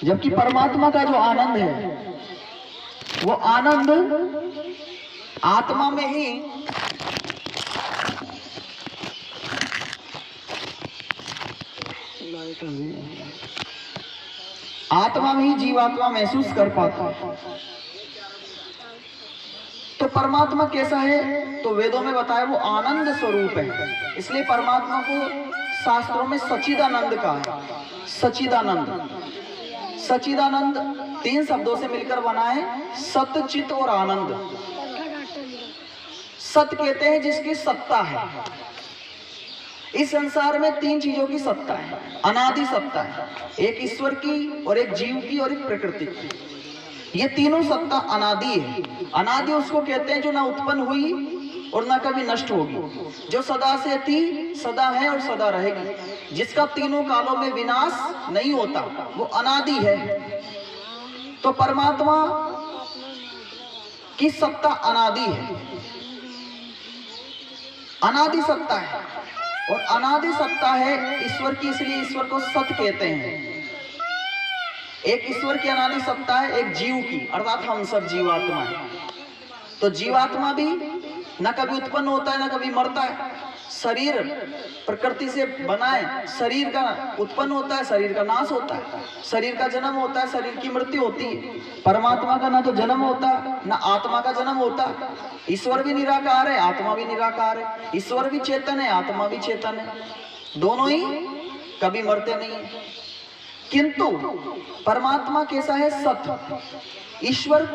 जबकि परमात्मा का जो आनंद है वो आनंद आत्मा में ही जीवात्मा महसूस कर पाता। तो परमात्मा कैसा है? तो वेदों में बताया वो आनंद स्वरूप है। इसलिए परमात्मा को शास्त्रों में सच्चिदानंद कहा है। सच्चिदानंद, सच्चिदानंद 3 शब्दों से मिलकर बना है, सत, चित और आनंद। सत कहते हैं जिसकी सत्ता है। इस संसार में 3 चीजों की सत्ता है, अनादि सत्ता है, एक ईश्वर की और एक जीव की और एक प्रकृति की। ये तीनों सत्ता अनादि है। अनादि उसको कहते हैं जो ना उत्पन्न हुई और ना कभी नष्ट होगी, जो सदा से थी, सदा है और सदा रहेगी, जिसका तीनों कालों में विनाश नहीं होता, वो अनादि है। तो परमात्मा की सत्ता अनादि है, अनादि सत्ता है। और अनादि सत्ता है ईश्वर की, इसलिए ईश्वर को सत कहते हैं। एक ईश्वर की अनादि सत्ता है, एक जीव की, अर्थात हम सब जीवात्मा है। तो जीवात्मा भी न कभी उत्पन्न होता है, न कभी मरता है। शरीर प्रकृति से बना है, शरीर का उत्पन्न होता है, शरीर का नाश होता है, शरीर का जन्म होता है, शरीर की मृत्यु होती है। परमात्मा का ना तो जन्म होता, ना आत्मा का जन्म होता। ईश्वर भी निराकार है, आत्मा भी निराकार है। ईश्वर भी चेतन है, आत्मा भी चेतन है, दोनों ही कभी मरते नहीं है। किंतु परमात्मा कैसा है? सत। ईश्वर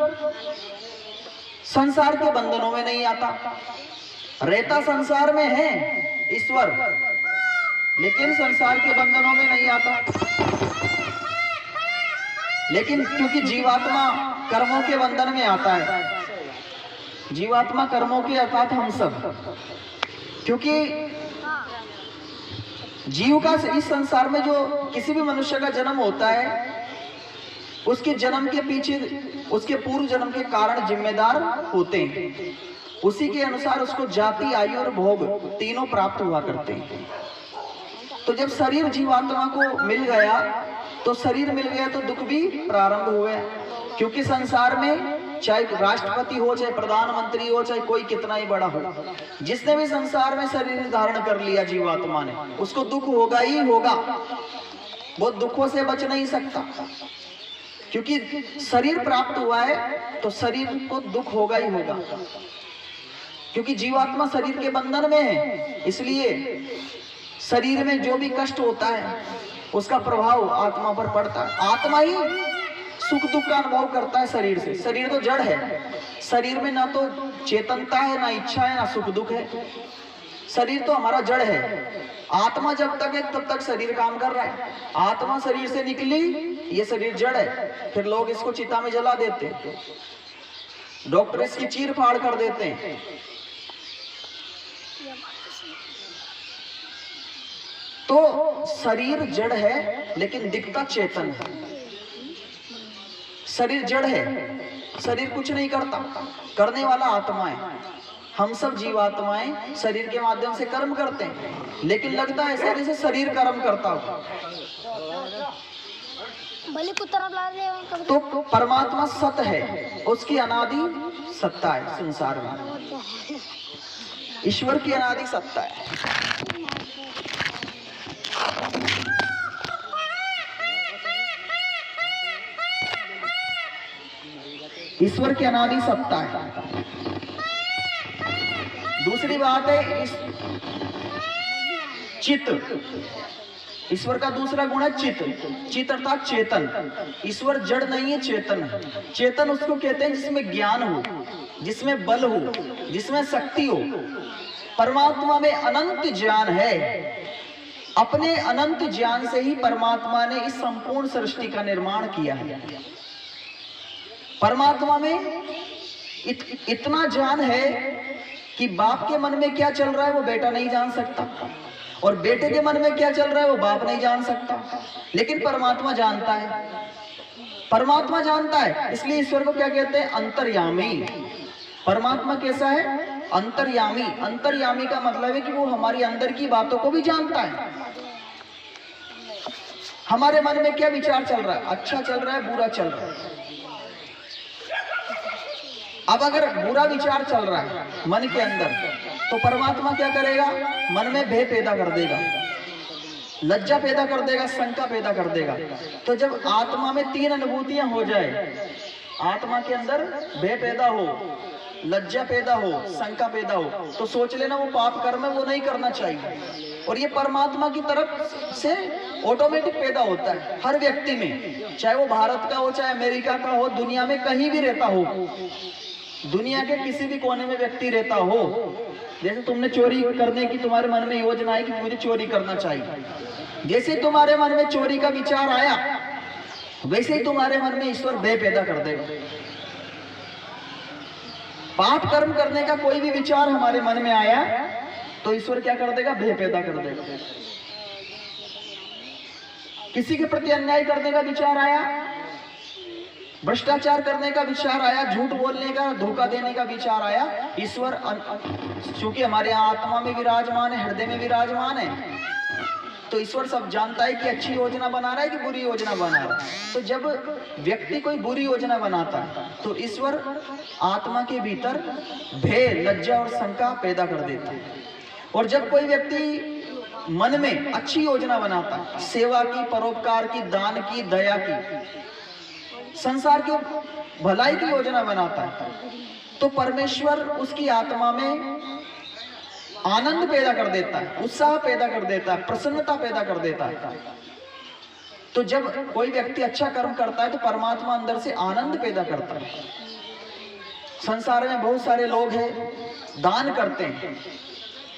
संसार के बंधनों में नहीं आता, रहता संसार में है ईश्वर, लेकिन संसार के बंधनों में नहीं आता। लेकिन क्योंकि जीवात्मा कर्मों के बंधन में आता है, जीवात्मा कर्मों के अर्थात हम सब, क्योंकि जीव का इस संसार में जो किसी भी मनुष्य का जन्म होता है, उसके जन्म के पीछे उसके पूर्व जन्म के कारण जिम्मेदार होते हैं। उसी के अनुसार उसको जाति, आयु और भोग तीनों प्राप्त हुआ करते हैं। तो जब शरीर जीवात्मा को मिल गया, तो शरीर मिल गया तो दुख भी प्रारंभ हुए। क्योंकि संसार में चाहे राष्ट्रपति हो, चाहे प्रधानमंत्री हो, चाहे कोई कितना ही बड़ा हो, जिसने भी संसार में शरीर धारण कर लिया जीवात्मा ने, उसको दुख होगा ही होगा। वो दुखों से बच नहीं सकता, क्योंकि शरीर प्राप्त हुआ है तो शरीर को दुख होगा ही होगा। क्योंकि जीवात्मा शरीर के बंधन में है, इसलिए शरीर में जो भी कष्ट होता है उसका प्रभाव आत्मा पर पड़ता है। आत्मा ही सुख दुख का अनुभव करता है शरीर से। शरीर तो जड़ है, शरीर में ना तो चेतनता है, ना इच्छा है, ना सुख दुख है। शरीर तो हमारा जड़ है। आत्मा जब तक है तब तक शरीर काम कर रहा है। आत्मा शरीर से निकली, ये शरीर जड़ है, फिर लोग इसको चिता में जला देते हैं, डॉक्टर इसकी चीर फाड़ कर देते हैं। तो शरीर जड़ है लेकिन दिखता चेतन है। शरीर जड़ है, शरीर कुछ नहीं करता, करने वाला आत्मा है। हम सब जीवात्माएं शरीर के माध्यम से कर्म करते हैं, लेकिन लगता है ऐसे जैसे शरीर कर्म करता हो। तो परमात्मा सत है, उसकी अनादि सत्ता है संसार में। ईश्वर की अनादि सत्ता है। ईश्वर की अनादि सत्ता है। दूसरी बात है चित्त। ईश्वर का दूसरा गुण है चित्त। चित्त अर्थात चेतन। ईश्वर जड़ नहीं है, चेतन है। चेतन उसको कहते हैं जिसमें ज्ञान हो, जिसमें बल हो, जिसमें शक्ति हो। परमात्मा में अनंत ज्ञान है। अपने अनंत ज्ञान से ही परमात्मा ने इस संपूर्ण सृष्टि का निर्माण किया है। परमात्मा में इतना ज्ञान है कि बाप के मन में क्या चल रहा है वो बेटा नहीं जान सकता, और बेटे के मन में क्या चल रहा है वो बाप नहीं जान सकता, लेकिन परमात्मा जानता है। परमात्मा जानता है, इसलिए ईश्वर को क्या कहते हैं? अंतर्यामी। परमात्मा कैसा है? अंतर्यामी। अंतर्यामी का मतलब है कि वो हमारी अंदर की बातों को भी जानता है, हमारे मन में क्या विचार चल रहा है, अच्छा चल रहा है, बुरा चल रहा है। अब अगर बुरा विचार चल रहा है मन के अंदर, तो परमात्मा क्या करेगा, मन में भय पैदा कर देगा, लज्जा पैदा कर देगा, शंका पैदा कर देगा। तो जब आत्मा में तीन अनुभूतियां हो जाए, आत्मा के अंदर भय पैदा हो, लज्जा पैदा हो, शंका पैदा हो, तो सोच लेना वो पाप कर्म है, वो नहीं करना चाहिए। और ये परमात्मा की तरफ से ऑटोमेटिक पैदा होता है हर व्यक्ति में, चाहे वो भारत का हो, चाहे अमेरिका का हो, दुनिया में कहीं भी रहता हो, दुनिया के किसी भी कोने में व्यक्ति रहता हो। जैसे तुमने चोरी करने की तुम्हारे मन में योजना है कि मुझे चोरी करना चाहिए, जैसे तुम्हारे मन में चोरी का विचार आया, वैसे ही तुम्हारे मन में ईश्वर भय पैदा कर देगा। पाप कर्म करने का कोई भी विचार हमारे मन में आया तो ईश्वर क्या कर देगा, भय पैदा कर देगा। किसी के प्रति अन्याय करने का विचार आया, भ्रष्टाचार करने का विचार आया, झूठ बोलने का, धोखा देने का विचार आया, ईश्वर क्योंकि हमारे आत्मा में विराजमान है, हृदय में विराजमान है, तो ईश्वर सब जानता है कि अच्छी योजना बना रहा है कि बुरी योजना बना रहा है। तो जब व्यक्ति कोई बुरी योजना बनाता है तो ईश्वर आत्मा के भीतर भय, लज्जा और शंका पैदा कर देता है। और जब कोई व्यक्ति मन में अच्छी योजना बनाता है, सेवा की, परोपकार की, दान की, दया की, संसार की भलाई की योजना बनाता है, तो परमेश्वर उसकी आत्मा में आनंद पैदा कर देता है, उत्साह पैदा कर देता है, प्रसन्नता पैदा कर देता है। तो जब कोई व्यक्ति अच्छा कर्म करता है तो परमात्मा अंदर से आनंद पैदा करता है। संसार में बहुत सारे लोग हैं, दान करते हैं,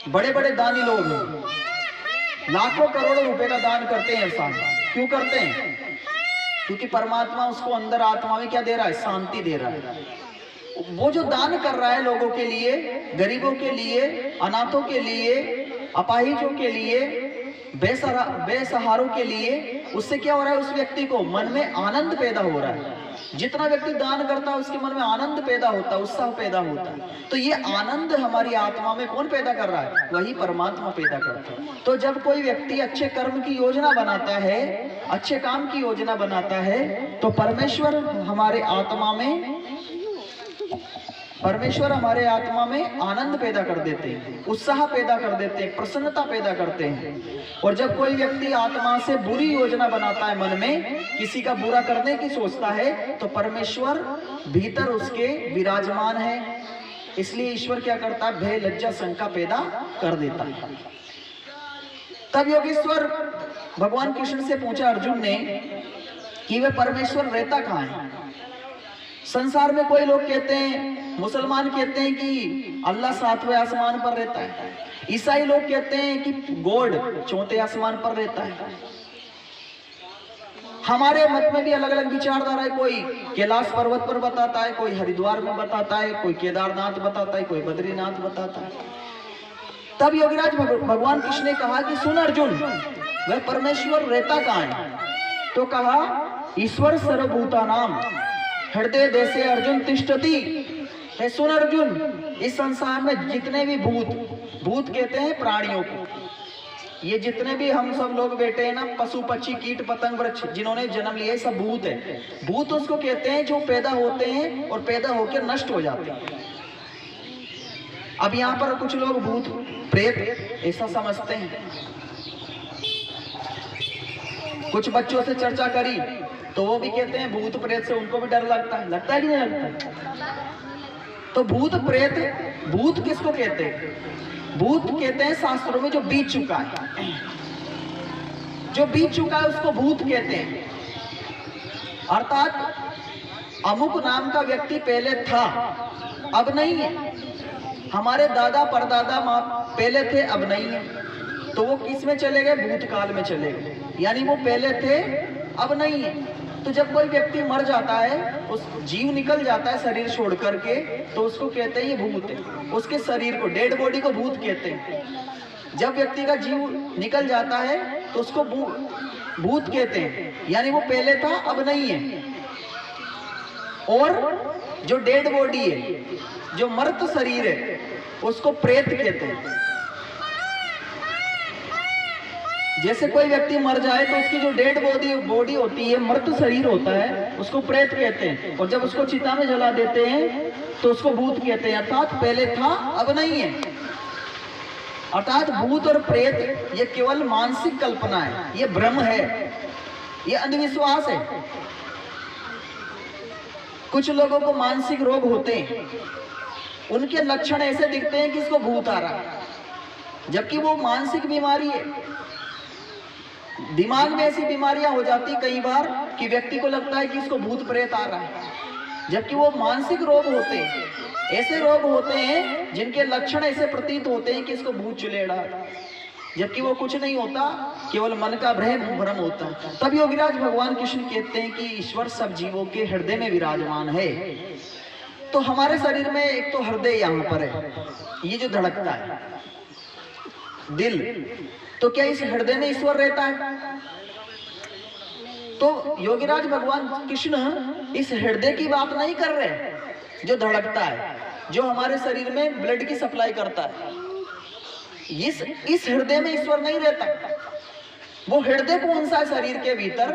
बड़े बड़े दानी लोग हैं, लाखों करोड़ों रुपए का दान करते हैं इंसान। क्यों करते हैं? क्योंकि परमात्मा उसको अंदर आत्मा में क्या दे रहा है, शांति दे रहा है। वो जो दान कर रहा है लोगों के लिए, गरीबों के लिए, अनाथों के लिए, अपाहिजों के लिए, बेसहारों के लिए, उससे क्या हो रहा है, उस व्यक्ति को मन में आनंद पैदा हो रहा है। जितना व्यक्ति दान करता है उसके मन में आनंद पैदा होता है, उत्साह पैदा होता है। तो ये आनंद हमारी आत्मा में कौन पैदा कर रहा है? वही परमात्मा पैदा करता है। तो जब कोई व्यक्ति अच्छे कर्म की योजना बनाता है, अच्छे काम की योजना बनाता है, तो परमेश्वर हमारे आत्मा में आनंद पैदा कर देते हैं, उत्साह पैदा कर देते हैं, प्रसन्नता पैदा करते हैं। और जब कोई व्यक्ति आत्मा से बुरी योजना बनाता है, मन में किसी का बुरा करने की सोचता है, तो परमेश्वर भीतर उसके विराजमान है। इसलिए ईश्वर क्या करता है, भय, लज्जा, शंका पैदा कर देता है। तब योगेश्वर भगवान कृष्ण से पूछा अर्जुन ने कि वह परमेश्वर रहता कहाँ है। संसार में कोई लोग कहते हैं, मुसलमान कहते हैं कि अल्लाह 7वें आसमान पर रहता है, ईसाई लोग कहते हैं कि गॉड 4थे आसमान पर रहता है। हमारे मत में भी अलग अलग विचारधारा है, कोई कैलाश पर्वत पर बताता है, कोई हरिद्वार में बताता है, कोई केदारनाथ बताता है, कोई बद्रीनाथ बताता है। तब योगीराज भगवान कृष्ण ने कहा कि सुन अर्जुन, वह परमेश्वर रहता कहाँ है? तो कहा, ईश्वर सर्वभूतानां हृदय देशे अर्जुन तिष्ठति। है सुन अर्जुन, इस संसार में जितने भी भूत कहते हैं प्राणियों को, ये जितने भी हम सब लोग बैठे हैं ना, पशु पक्षी कीट पतंग वृक्ष जिन्होंने जन्म लिया, सब भूत है। भूत उसको कहते हैं जो पैदा होते हैं और पैदा होकर नष्ट हो जाते हैं। अब यहाँ पर कुछ लोग भूत प्रेत ऐसा समझते हैं। कुछ बच्चों से चर्चा करी तो वो भी कहते हैं भूत प्रेत से उनको भी डर लगता है कि नहीं लगता? तो भूत प्रेत, भूत किसको कहते हैं? भूत कहते हैं शास्त्रों में जो बीत चुका है, जो बीत चुका है उसको भूत कहते हैं। अर्थात अमुक नाम का व्यक्ति पहले था, अब नहीं है। हमारे दादा परदादा माँ पहले थे, अब नहीं है। तो वो किस में चले गए? भूतकाल में चले गए, यानी वो पहले थे, अब नहीं है। तो जब कोई व्यक्ति मर जाता है, उस जीव निकल जाता है शरीर छोड़ करके, तो उसको कहते हैं ये भूत है। उसके शरीर को, डेड बॉडी को भूत कहते हैं। जब व्यक्ति का जीव निकल जाता है तो उसको भूत कहते हैं, यानी वो पहले था, अब नहीं है। और जो डेड बॉडी है, जो मृत शरीर है, उसको प्रेत कहते हैं। जैसे कोई व्यक्ति मर जाए तो उसकी जो डेड बॉडी होती है, मृत शरीर होता है, उसको प्रेत कहते हैं। और जब उसको चिता में जला देते हैं तो उसको भूत कहते हैं, अर्थात पहले था अब नहीं है। अर्थात भूत और प्रेत ये केवल मानसिक कल्पना है, ये भ्रम है, ये अंधविश्वास है। कुछ लोगों को मानसिक रोग होते हैं, उनके लक्षण ऐसे दिखते हैं कि इसको भूत आ रहा है, जबकि वो मानसिक बीमारी है। दिमाग में ऐसी बीमारियां हो जाती कई बार कि व्यक्ति को लगता है कि इसको भूत प्रेत आ रहा है, जबकि वो मानसिक रोग होते हैं। ऐसे रोग होते हैं जिनके लक्षण ऐसे प्रतीत होते हैं कि इसको भूत चिलेड़ा, जबकि वो कुछ नहीं होता, केवल मन का भ्रम होता है। तब योगीराज भगवान कृष्ण कहते हैं कि ईश्वर सब जीवों के हृदय में विराजमान है। तो हमारे शरीर में एक तो हृदय यहाँ पर है, ये जो धड़कता है दिल, तो क्या इस हृदय में ईश्वर रहता है? तो योगीराज भगवान कृष्ण इस हृदय की बात नहीं कर रहे जो धड़कता है, जो हमारे शरीर में ब्लड की सप्लाई करता है। इस हृदय में ईश्वर नहीं रहता। वो हृदय कौन सा है शरीर के भीतर?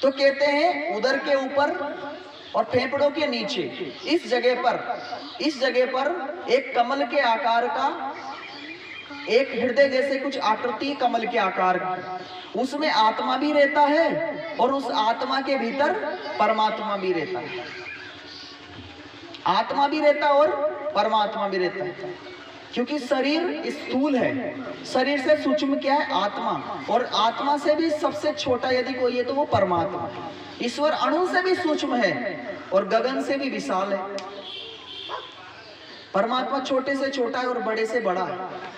तो कहते हैं उदर के ऊपर और फेफड़ों के नीचे, इस जगह पर एक कमल के आकार का, एक हृदय जैसे कुछ आकृति कमल के आकार का, उसमें आत्मा भी रहता है और उस आत्मा के भीतर परमात्मा भी रहता है। आत्मा भी रहता है और परमात्मा भी रहता है, क्योंकि शरीर स्थूल है, शरीर से सूक्ष्म क्या है? आत्मा, और आत्मा से भी सबसे छोटा यदि कोई है तो वो परमात्मा। ईश्वर अणु से भी सूक्ष्म है और गगन से भी विशाल है। परमात्मा छोटे से छोटा है और बड़े से बड़ा है।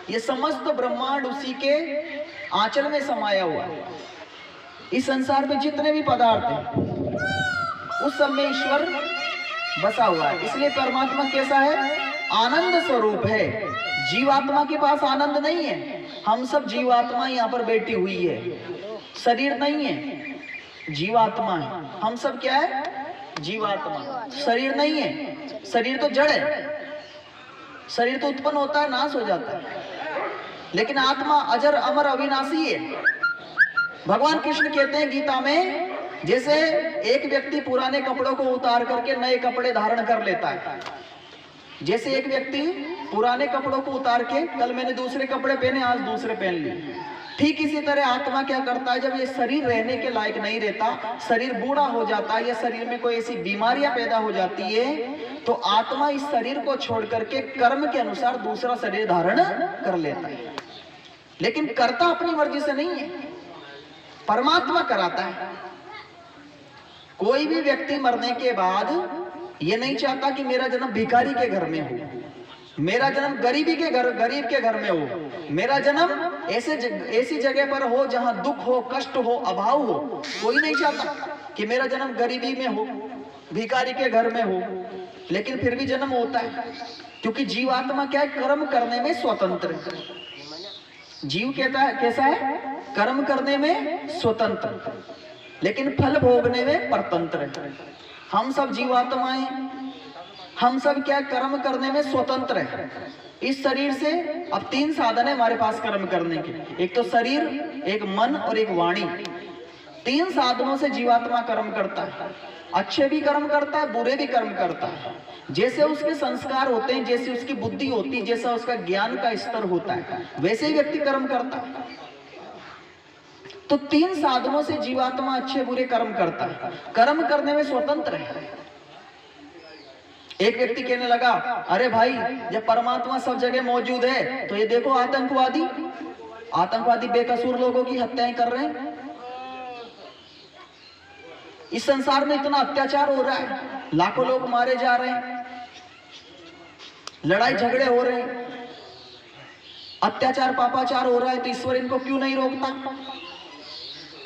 ये समस्त ब्रह्मांड उसी के आंचल में समाया हुआ है। इस संसार में जितने भी पदार्थ हैं उस सब में ईश्वर बसा हुआ है। इसलिए परमात्मा कैसा है? आनंद स्वरूप है। जीवात्मा के पास आनंद नहीं है। हम सब जीवात्मा यहाँ पर बैठी हुई है, शरीर नहीं है, जीवात्मा है। हम सब क्या है? जीवात्मा, शरीर नहीं है। शरीर तो जड़ है, शरीर तो उत्पन्न होता है, नाश हो जाता है, लेकिन आत्मा अजर अमर अविनाशी है। भगवान कृष्ण कहते हैं गीता में, जैसे एक व्यक्ति पुराने कपड़ों को उतार करके नए कपड़े धारण कर लेता है, जैसे एक व्यक्ति पुराने कपड़ों को उतार के, कल मैंने दूसरे कपड़े पहने, आज दूसरे पहन लिए, ठीक इसी तरह आत्मा क्या करता है? जब ये शरीर रहने के लायक नहीं रहता, शरीर बूढ़ा हो जाता है या शरीर में कोई ऐसी बीमारियां पैदा हो जाती है, तो आत्मा इस शरीर को छोड़ करके कर्म के अनुसार दूसरा शरीर धारण कर लेता है। लेकिन करता अपनी मर्जी से नहीं है, परमात्मा कराता है। कोई भी व्यक्ति मरने के बाद ये नहीं चाहता कि मेरा जन्म भिखारी के घर में हो, मेरा जन्म गरीब के घर में हो, मेरा जन्म ऐसी जगह पर हो जहां दुख हो, कष्ट हो, अभाव हो। कोई नहीं चाहता कि मेरा जन्म गरीबी में हो, भिखारी के घर में हो, लेकिन फिर भी जन्म होता है, क्योंकि जीवात्मा क्या है? कर्म करने में स्वतंत्र है। जीव कहता है कैसा है? कर्म करने में स्वतंत्र, लेकिन फल भोगने में परतंत्र है। हम सब जीवात्माएं, हम सब क्या? कर्म करने में स्वतंत्र है। इस शरीर से अब 3 साधन है हमारे पास कर्म करने के, एक तो शरीर, एक मन और एक वाणी। 3 साधनों से जीवात्मा कर्म करता है। अच्छे भी कर्म करता है, बुरे भी कर्म करता है। जैसे उसके संस्कार होते हैं, जैसे उसकी बुद्धि होती है, जैसा उसका ज्ञान का स्तर होता है, वैसे ही व्यक्ति कर्म करता है। तो 3 साधनों से जीवात्मा अच्छे बुरे कर्म करता है, कर्म करने में स्वतंत्र है। एक व्यक्ति कहने लगा, अरे भाई, जब परमात्मा सब जगह मौजूद है तो ये देखो आतंकवादी बेकसूर लोगों की हत्याएं कर रहे हैं। इस संसार में इतना अत्याचार हो रहा है, लाखों लोग मारे जा रहे हैं, लड़ाई झगड़े हो रहे हैं, अत्याचार पापाचार हो रहा है, तो ईश्वर इनको क्यों नहीं रोकता?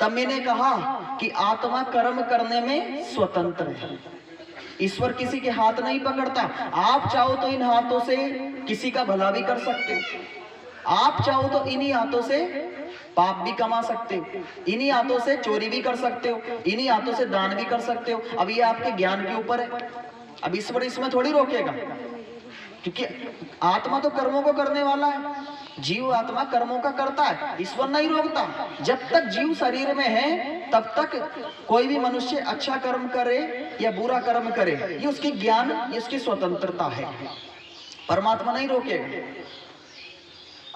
तब मैंने कहा कि आत्मा कर्म करने में स्वतंत्र है। ईश्वर किसी के हाथ नहीं पकड़ता। आप चाहो तो इन हाथों से किसी का भला भी कर सकते हो, आप चाहो तो इन्हीं हाथों से पाप भी कमा सकते हो, इन्हीं हाथों से चोरी भी कर सकते हो, इन्हीं हाथों से दान भी कर सकते हो। अब ये आपके ज्ञान के ऊपर है। अब ईश्वर इसमें थोड़ी रोकेगा, क्योंकि आत्मा तो कर्मों को करने वाला है। जीव आत्मा कर्मों का करता है, ईश्वर नहीं रोकता। जब तक जीव शरीर में है तब तक कोई भी मनुष्य अच्छा कर्म करे या बुरा कर्म करे, ये उसकी ज्ञान, ये उसकी स्वतंत्रता है, परमात्मा नहीं रोकेगा।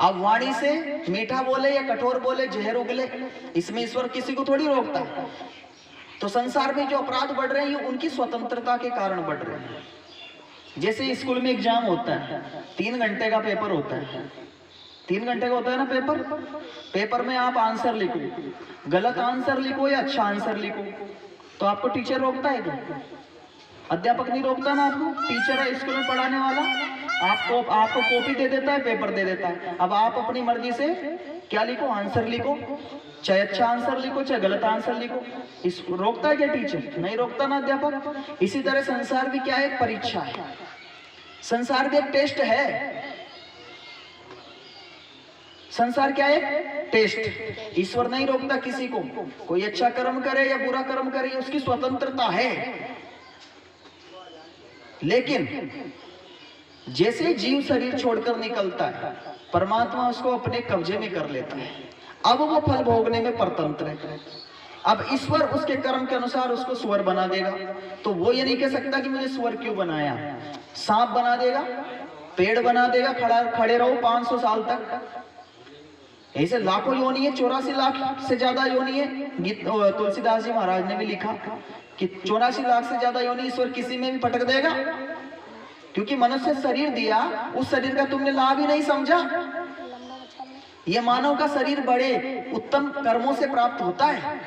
आप वाणी से मीठा बोले या कठोर बोले, जहर उगले, इसमें ईश्वर किसी को थोड़ी रोकता है। तो संसार में जो अपराध बढ़ रहे हैं ये उनकी स्वतंत्रता के कारण बढ़ रहे हैं। जैसे स्कूल में एग्जाम होता है, 3 घंटे का पेपर होता है, 3 घंटे का होता है ना पेपर। पेपर में आप आंसर लिखो, गलत आंसर लिखो या अच्छा आंसर लिखो, तो आपको टीचर रोकता है क्या? अध्यापक नहीं रोकता ना आपको। टीचर है स्कूल में पढ़ाने वाला, आपको कॉपी दे देता है, पेपर दे देता है। अब आप अपनी मर्जी से क्या लिखो, आंसर लिखो, चाहे अच्छा आंसर लिखो चाहे गलत आंसर लिखो। इस रोकता है क्या टीचर? नहीं रोकता ना अध्यापक। इसी तरह संसार भी क्या है, एक परीक्षा है, संसार भी एक टेस्ट है। संसार क्या है, टेस्ट। ईश्वर नहीं रोकता किसी को, कोई अच्छा कर्म करे या बुरा कर्म करे, उसकी स्वतंत्रता है। लेकिन जैसे ही जीव शरीर छोड़कर निकलता है, परमात्मा उसको अपने कब्जे में कर लेता है। अब वो फल भोगने में परतंत्र है। अब ईश्वर उसके कर्म के अनुसार उसको स्वर बना देगा। तो वो ये नहीं कह सकता कि मुझे स्वर क्यों बनाया। सांप बना देगा, पेड़ बना देगा, खड़े रहो 500 साल तक। ऐसे लाखों योनि है, 84 लाख से ज्यादा योनि है। तुलसीदास जी महाराज ने भी लिखा कि 84 लाख से ज्यादा योनि ईश्वर किसी में भी पटक देगा। क्योंकि मनुष्य शरीर दिया, उस शरीर का तुमने लाभ ही नहीं समझा। ये मानव का शरीर बड़े उत्तम कर्मों से प्राप्त होता है।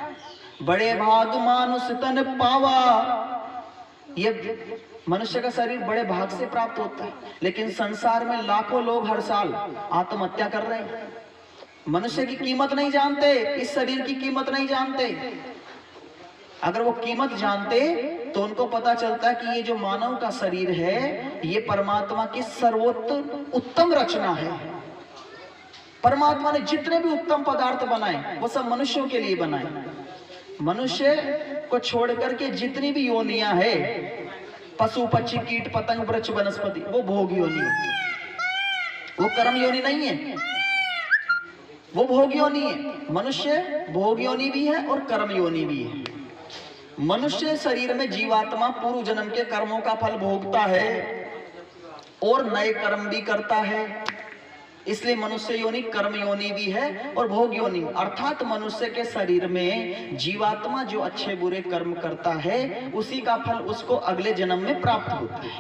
बड़े भाग मानुष तन पावा, ये मनुष्य का शरीर बड़े भाग से प्राप्त होता है। लेकिन संसार में लाखों लोग हर साल आत्महत्या कर रहे हैं। मनुष्य की कीमत नहीं जानते, इस शरीर की कीमत नहीं जानते। अगर वो कीमत जानते तो उनको पता चलता है कि ये जो मानव का शरीर है ये परमात्मा की सर्वोत्तम उत्तम रचना है। परमात्मा ने जितने भी उत्तम पदार्थ बनाए वो सब मनुष्यों के लिए बनाए। मनुष्य को छोड़ करके जितनी भी योनियां है, पशु पक्षी कीट पतंग वृक्ष वनस्पति, वो भोग योनि है, वो कर्म योनि नहीं है, वो भोग योनि है। मनुष्य भोग योनि भी है और कर्म योनि भी है। मनुष्य शरीर में जीवात्मा पूर्व जन्म के कर्मों का फल भोगता है और नए कर्म भी करता है। इसलिए मनुष्य योनि कर्म योनि भी है और भोग योनि। अर्थात मनुष्य के शरीर में जीवात्मा जो अच्छे बुरे कर्म करता है उसी का फल उसको अगले जन्म में प्राप्त होता है।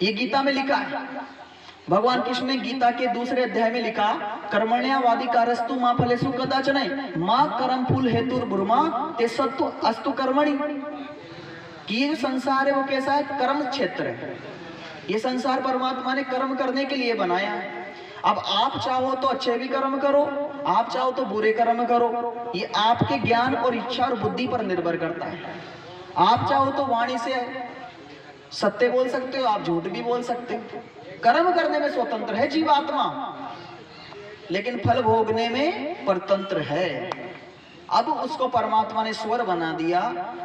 ये गीता में लिखा है। भगवान कृष्ण ने गीता के दूसरे अध्याय में लिखा, कर्मण्यावाधिकारस्तु मां फलेषु कदाचन मां कर्म फूल हेतुर्ब्रह्मा ते सत्तु अस्तु कर्मणि। कि ये जो संसार है वो कैसा है, कर्म क्षेत्र है। ये संसार परमात्मा ने कर्म करने के लिए बनाया है। अब आप चाहो तो अच्छे भी कर्म करो, आप चाहो तो बुरे कर्म करो, ये आपके ज्ञान और इच्छा और बुद्धि पर निर्भर करता है। आप चाहो तो वाणी से सत्य बोल सकते हो, आप झूठ भी बोल सकते हो। कर्म करने में स्वतंत्र है जीवात्मा, लेकिन फल भोगने में परतंत्र है। अब उसको परमात्मा ने स्वर बना दिया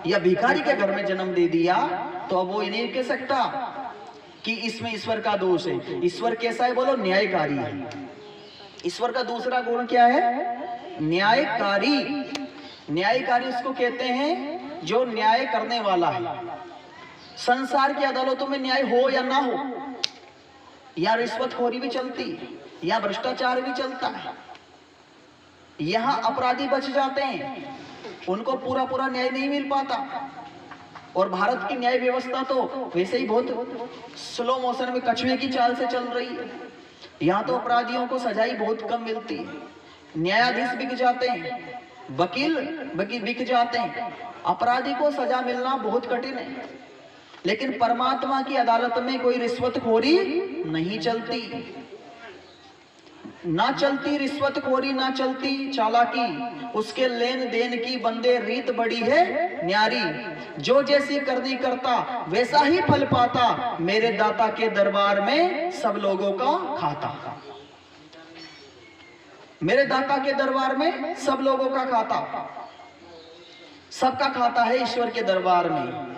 या भिखारी के घर में जन्म दे दिया, तो अब वो ये नहीं कह सकता कि इसमें ईश्वर का दोष है। ईश्वर कैसा है बोलो, न्यायकारी है। ईश्वर का दूसरा गुण क्या है, न्यायकारी। न्यायकारी उसको कहते हैं जो न्याय करने वाला है। संसार की अदालतों में न्याय हो या ना हो, या रिश्वतखोरी भी चलती, या भ्रष्टाचार भी चलता है, यहां अपराधी बच जाते हैं, उनको पूरा पूरा न्याय नहीं मिल पाता। और भारत की न्याय व्यवस्था तो वैसे ही बहुत स्लो मोशन में कछुए की चाल से चल रही है। यहाँ तो अपराधियों को सजाई बहुत कम मिलती है, न्यायाधीश बिक जाते हैं, वकील बिक जाते हैं, अपराधी को सजा मिलना बहुत कठिन है। लेकिन परमात्मा की अदालत में कोई रिश्वतखोरी नहीं चलती, ना चलती रिश्वतखोरी, ना चलती चालाकी। उसके लेन देन की बंदे रीत बड़ी है न्यारी। जो जैसी करनी करता वैसा ही फल पाता, मेरे दाता के दरबार में सब लोगों का खाता। मेरे दाता के दरबार में सब लोगों का खाता, सबका खाता है ईश्वर के दरबार में।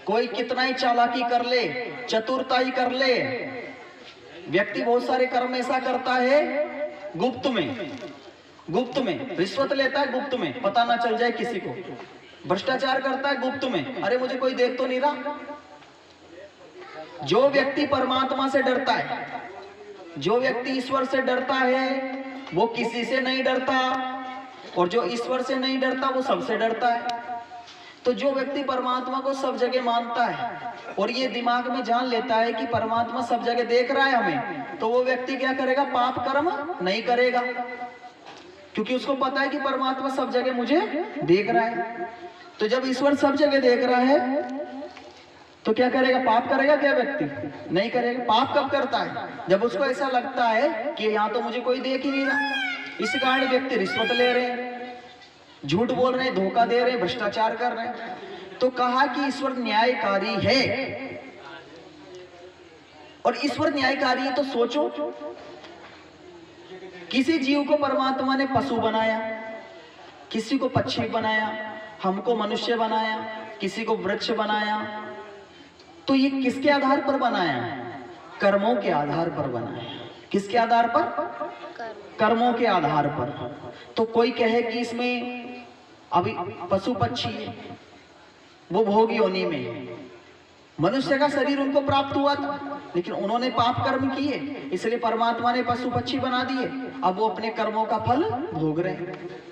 कोई कितना ही चालाकी कर ले, चतुरता ही कर ले, व्यक्ति बहुत सारे कर्म ऐसा करता है गुप्त में रिश्वत लेता है, गुप्त में, पता ना चल जाए किसी को। भ्रष्टाचार करता है गुप्त में, अरे मुझे कोई देख तो नहीं रहा। जो व्यक्ति परमात्मा से डरता है, जो व्यक्ति ईश्वर से डरता है, वो किसी से नहीं डरता, और जो ईश्वर से नहीं डरता वो सबसे डरता है। तो जो व्यक्ति परमात्मा को सब जगह मानता है और ये दिमाग में जान लेता है कि परमात्मा सब जगह देख रहा है हमें, तो वो व्यक्ति क्या करेगा? पाप कर्म नहीं करेगा, क्योंकि उसको पता है कि परमात्मा सब जगह मुझे देख रहा है। तो जब ईश्वर सब जगह देख रहा है तो क्या करेगा? पाप करेगा क्या व्यक्ति? नहीं करेगा। पाप कब करता है? जब उसको ऐसा लगता है कि यहाँ तो मुझे कोई देख ही नहीं रहा। इस कारण व्यक्ति रिश्वत ले रहे हैं, झूठ बोल रहे हैं, धोखा दे रहे हैं, भ्रष्टाचार कर रहे हैं। तो कहा कि ईश्वर न्यायकारी है, और ईश्वर न्यायकारी है तो सोचो, किसी जीव को परमात्मा ने पशु बनाया, किसी को पक्षी बनाया, हमको मनुष्य बनाया, किसी को वृक्ष बनाया, तो ये किसके आधार पर बनाया? कर्मों के आधार पर बनाया। किसके आधार पर? कर्मों के आधार पर। तो कोई कहे कि इसमें अभी पशु पक्षी है, वो भोग योनि में है, मनुष्य का शरीर उनको प्राप्त हुआ था, लेकिन उन्होंने पाप कर्म किए, इसलिए परमात्मा ने पशु पक्षी बना दिए। अब वो अपने कर्मों का फल भोग रहे हैं,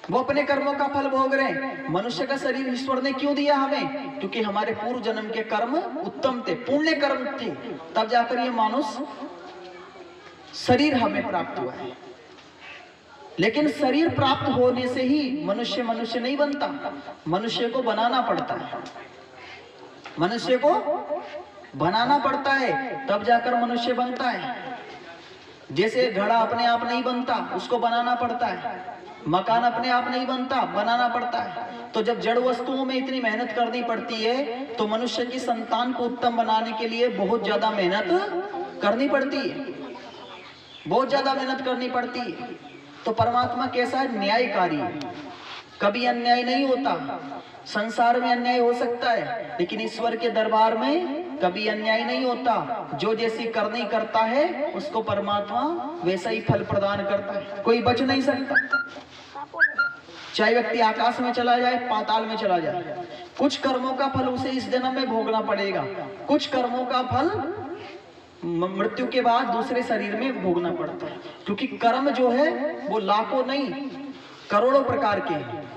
वो अपने कर्मों का फल भोग रहे हैं। मनुष्य का शरीर ईश्वर ने क्यों दिया हमें? क्योंकि हमारे पूर्व जन्म के कर्म उत्तम थे, पुण्य कर्म थे, तब जाकर ये मानुष शरीर हमें प्राप्त हुआ है। लेकिन शरीर प्राप्त होने से ही मनुष्य मनुष्य नहीं बनता, मनुष्य को बनाना पड़ता है, मनुष्य को बनाना पड़ता है, तब जाकर मनुष्य बनता है। जैसे घड़ा अपने आप नहीं बनता, उसको बनाना पड़ता है। मकान अपने आप नहीं बनता, बनाना पड़ता है। तो जब जड़ वस्तुओं में इतनी मेहनत करनी पड़ती है, तो मनुष्य की संतान को उत्तम बनाने के लिए बहुत ज्यादा मेहनत करनी पड़ती है, बहुत ज्यादा मेहनत करनी पड़ती है। तो परमात्मा कैसा है? न्यायकारी है, कभी अन्याय नहीं होता। संसार में अन्याय हो सकता है, लेकिन ईश्वर के दरबार में कभी अन्याय नहीं होता। जो जैसी करनी करता है, उसको परमात्मा वैसा ही फल प्रदान करता है, कोई बच नहीं सकता। चाहे व्यक्ति आकाश में चला जाए, पाताल में चला जाए, कुछ कर्मों का फल उसे इस जन्म में भोगना पड़ेगा, कुछ कर्मों का फल मृत्यु के बाद दूसरे शरीर में भोगना पड़ता है। क्योंकि कर्म जो है वो लाखों नहीं करोड़ों प्रकार के हैं।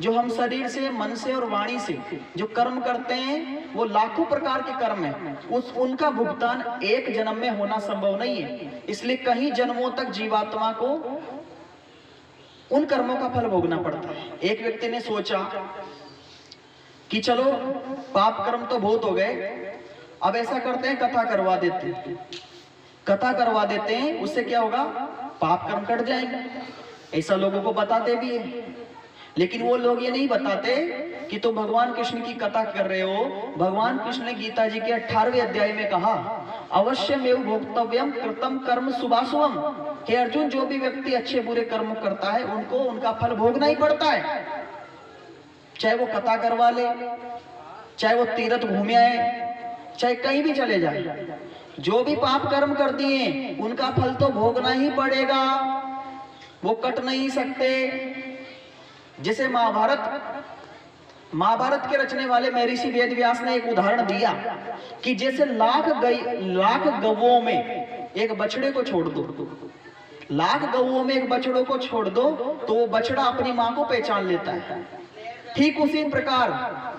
जो हम शरीर से, मन से और वाणी से जो कर्म करते हैं, वो लाखों प्रकार के कर्म हैं। उनका भुगतान एक जन्म में होना संभव नहीं है, इसलिए कई जन्मों तक जीवात्मा को उन कर्मों का फल भोगना पड़ता है। एक व्यक्ति ने सोचा कि चलो पाप कर्म तो बहुत हो गए, अब ऐसा करते हैं कथा करवा देते हैं, कथा करवा देते हैं, उससे क्या होगा? पाप कर्म कट जाएंगे। ऐसा लोगों को बताते भी है, लेकिन वो लोग ये नहीं बताते कि तुम भगवान कृष्ण की कथा कर रहे हो। भगवान कृष्ण ने गीता जी के 18वें अध्याय में कहा, अवश्यमेव भोक्तव्यम कृतम कर्म शुभाशुभम। हे अर्जुन, जो भी व्यक्ति अच्छे बुरे कर्म करता है, उनको उनका फल भोगना ही पड़ता है। चाहे वो कथा करवा ले, चाहे वो तीर्थ घूमे आए, चाहे कहीं भी चले जाए, जो भी पाप कर्म कर दिए उनका फल तो भोगना ही पड़ेगा, वो कट नहीं सकते। जैसे महाभारत के रचने वाले महर्षि वेद व्यास ने एक उदाहरण दिया कि जैसे लाख गवों में एक बछड़े को छोड़ दो, लाख गवों में एक बछड़ों को छोड़ दो, तो वो बछड़ा अपनी मां को पहचान लेता है। ठीक उसी प्रकार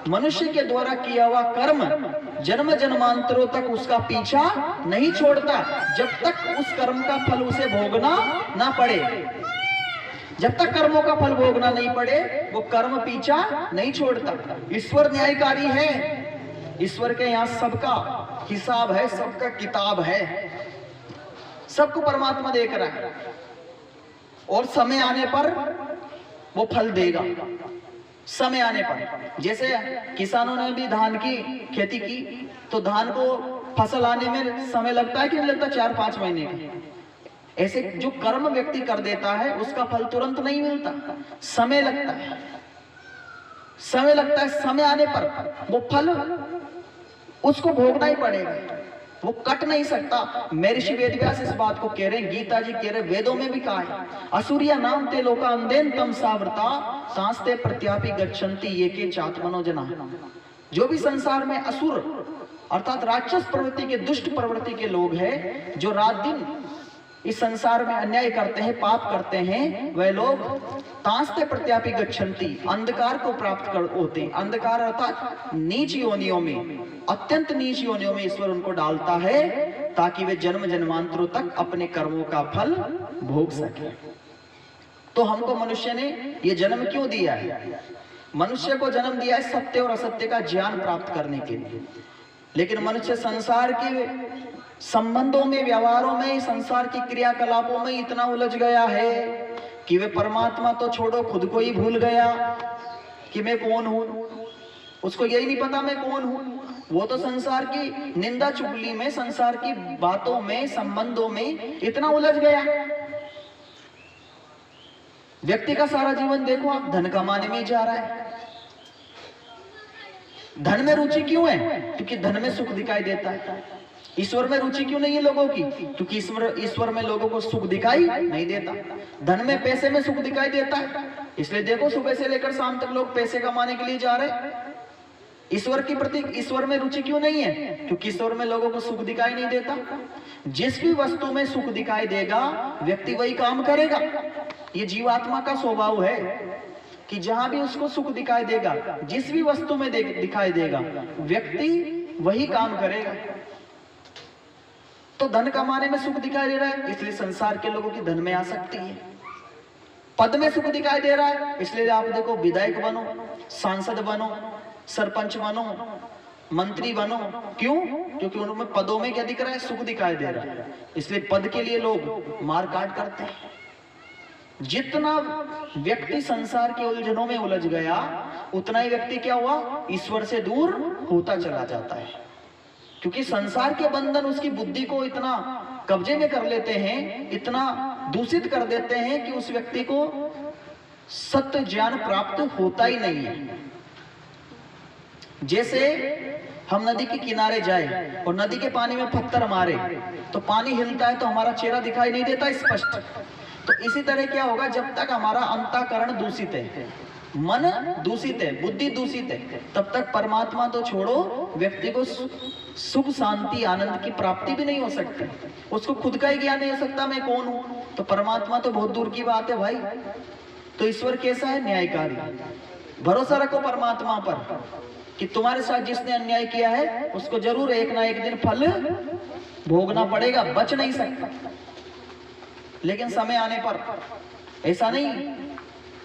मनुष्य के द्वारा किया हुआ कर्म जन्म जन्मांतरों तक उसका पीछा नहीं छोड़ता, जब तक उस कर्म का फल उसे भोगना ना पड़े। जब तक कर्मों का फल भोगना नहीं पड़े, वो कर्म पीछा नहीं छोड़ता। ईश्वर न्यायकारी है, ईश्वर के यहाँ सबका हिसाब है, सबका किताब है, सबको परमात्मा देख रहा है, और समय आने पर वो फल देगा। समय आने पर, जैसे किसानों ने भी धान की खेती की, तो धान को फसल आने में समय लगता है कि नहीं लगता? 4-5 महीने का। ऐसे जो कर्म व्यक्ति कर देता है, उसका फल तुरंत नहीं मिलता, समय लगता है, समय लगता है। समय आने पर वो फल उसको भोगना ही पड़ेगा। वो कट नहीं सकता। महर्षि वेदव्यास इस बात को कह रहे हैं, गीता जी कह रहे, वेदों में भी कहा है, असुरिया नाम ते लोका अंधेन तम सावृता सांस्ते प्रत्यापि गच्छन्ति ये के चात्मनो जना। जो भी संसार में असुर अर्थात राक्षस प्रवृत्ति के, दुष्ट प्रवृत्ति के लोग हैं, जो रात दिन इस संसार में अन्याय करते हैं, पाप करते हैं, वह लोग तांस्ते प्रत्यापि गच्छन्ति, अंधकार को प्राप्त कर होते हैं। अंधकार अर्थात नीच योनियों में, अत्यंत नीच योनियों में ईश्वर उनको डालता है ताकि वे जन्म जन्मांतरों तक अपने कर्मों का फल भोग सके। तो हमको मनुष्य ने ये जन्म क्यों दिया है? मनुष्य को जन्म दिया है सत्य और असत्य का ज्ञान प्राप्त करने के लिए। लेकिन मनुष्य संसार के संबंधों में, व्यवहारों में, संसार की क्रियाकलापों में इतना उलझ गया है कि वे परमात्मा तो छोड़ो, खुद को ही भूल गया कि मैं कौन हूं। उसको यही नहीं पता मैं कौन हूं। वो तो संसार की निंदा चुगली में, संसार की बातों में, संबंधों में इतना उलझ गया। व्यक्ति का सारा जीवन देखो आप, धन कमाने में ही जा रहा है। धन में रुचि क्यों है? क्योंकि धन में सुख दिखाई देता है। ईश्वर में रुचि क्यों नहीं है लोगों की? क्योंकि ईश्वर में लोगों को सुख दिखाई नहीं देता। धन में, पैसे में सुख दिखाई देता है, इसलिए देखो सुबह से लेकर शाम तक लोग पैसे कमाने के लिए जा रहे हैं। ईश्वर के प्रति, ईश्वर में रुचि क्यों नहीं है? क्योंकि ईश्वर में लोगों को सुख दिखाई नहीं देता। जिस भी वस्तु में सुख दिखाई देगा व्यक्ति वही काम करेगा। ये जीवात्मा का स्वभाव है कि जहां भी उसको सुख दिखाई देगा, जिस भी वस्तु में दिखाई देगा, व्यक्ति वही काम करेगा। तो धन कमाने में सुख दिखाई दे रहा है, इसलिए संसार के लोगों की धन में आ सकती है। पद में सुख दिखाई दे रहा है, इसलिए आप देखो विधायक बनो, सांसद बनो, सरपंच बनो, मंत्री बनो। क्यों? क्योंकि उनमें पदों में क्या दिख रहा है? सुख दिखाई दे रहा है। इसलिए पद के लिए लोग मारकाट करते हैं। जितना व्यक्ति संसार के उलझनों में उलझ गया, उतना ही व्यक्ति क्या हुआ? ईश्वर से दूर होता चला जाता है। क्योंकि संसार के बंधन उसकी बुद्धि को इतना कब्जे में कर लेते हैं, इतना दूषित कर देते हैं कि उस व्यक्ति को सत्य ज्ञान प्राप्त होता ही नहीं है। जैसे हम नदी के किनारे जाए और नदी के पानी में पत्थर मारे तो पानी हिलता है तो हमारा चेहरा दिखाई नहीं देता स्पष्ट। तो इसी तरह क्या होगा? जब तक हमारा अंतःकरण दूषित है, मन दूषित है, बुद्धि दूषित है, तब तक परमात्मा तो छोड़ो, व्यक्ति को सुख, शांति, आनंद की प्राप्ति भी नहीं हो सकती। उसको खुद का ही ज्ञान नहीं हो सकता मैं कौन हूं। तो परमात्मा तो बहुत दूर की बात है भाई। तो ईश्वर कैसा है? न्यायकारी। भरोसा रखो परमात्मा पर कि तुम्हारे साथ जिसने अन्याय किया है उसको जरूर एक ना एक दिन फल भोगना पड़ेगा, बच नहीं सकता। लेकिन समय आने पर ऐसा नहीं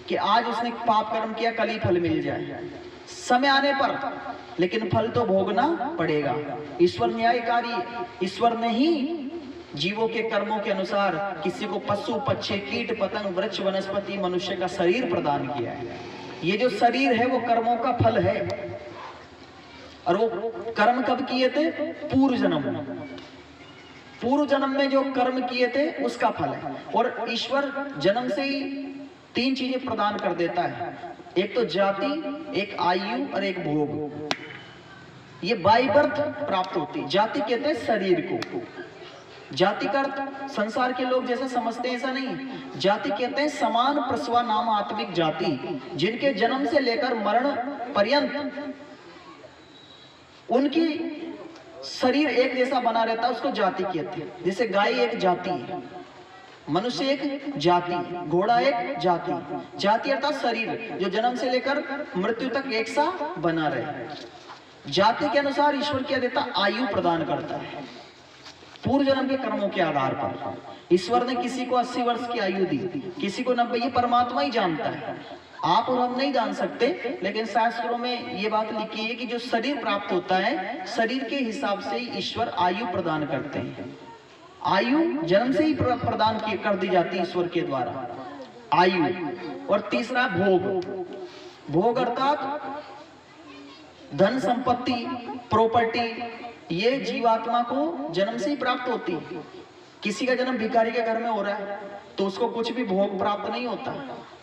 कि आज उसने पाप कर्म किया कल ही फल मिल जाए। समय आने पर लेकिन फल तो भोगना पड़ेगा। ईश्वर न्यायकारी है। ईश्वर ने ही जीवों के कर्मों के अनुसार किसी को पशु, पक्षी, कीट, पतंग, वृक्ष, वनस्पति, मनुष्य का शरीर प्रदान किया है। ये जो शरीर है वो कर्मों का फल है। और वो कर्म कब किए थे? पूर्व जन्म। पूर्व जन्म में जो कर्म किए थे उसका फल है। और ईश्वर जन्म से ही तीन चीजें प्रदान कर देता है। एक तो जाति, एक आयु और एक भोग। ये बाय बर्थ प्राप्त होती है। जाति कहते हैं शरीर को। जाति का अर्थ संसार के लोग जैसा समझते हैं ऐसा नहीं। जाति कहते हैं समान प्रसवा नाम आत्मिक जाति, जिनके जन्म से लेकर मरण पर्यंत उनकी शरीर एक जैसा बना रहता है, उसको जाति कहते हैं। जैसे गाय एक जाति है, मनुष्य एक जाति, घोड़ा एक जाति। जाति अर्थात शरीर जो जन्म से लेकर मृत्यु तक एक सा बना रहे। जाति के अनुसार ईश्वर क्या देता? आयु प्रदान करता है। पूर्व जन्म के कर्मों के आधार पर ईश्वर ने किसी को 80 वर्ष की आयु दी, किसी को 90। ये परमात्मा ही जानता है, आप और हम नहीं जान सकते। लेकिन शास्त्रों में ये बात लिखी है कि जो शरीर प्राप्त होता है, शरीर के हिसाब से ही ईश्वर आयु प्रदान करते हैं। आयु जन्म से ही प्रदान कर दी जाती है ईश्वर के द्वारा, आयु। और तीसरा भोग। भोग अर्थात धन, संपत्ति, प्रॉपर्टी। ये जीवात्मा को जन्म से ही प्राप्त होती है। किसी का जन्म भिखारी के घर में हो रहा है तो उसको कुछ भी भोग प्राप्त नहीं होता,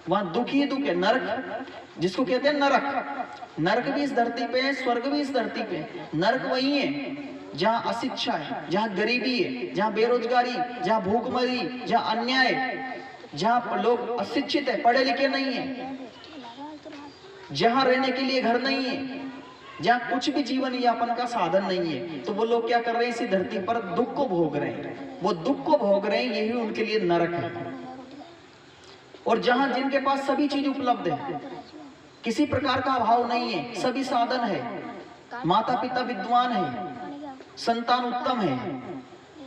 वहां दुख ही दुख है। नरक जिसको कहते हैं नरक, नरक भी इस धरती पे है, स्वर्ग भी इस धरती पे है। नरक वही है जहाँ अशिक्षा है, जहाँ गरीबी है, जहाँ बेरोजगारी, जहाँ भूखमरी, जहाँ अन्याय, जहाँ लोग अशिक्षित है, पढ़े लिखे नहीं है, जहाँ रहने के लिए घर नहीं है, जहाँ कुछ भी जीवन यापन का साधन नहीं है, तो वो लोग क्या कर रहे हैं, इसी धरती पर दुख को भोग रहे हैं। वो दुख को भोग रहे हैं, यही उनके लिए नरक है। और जहाँ जिनके पास सभी चीज उपलब्ध है, किसी प्रकार का अभाव नहीं है, सभी साधन है, माता पिता विद्वान है, संतान उत्तम है,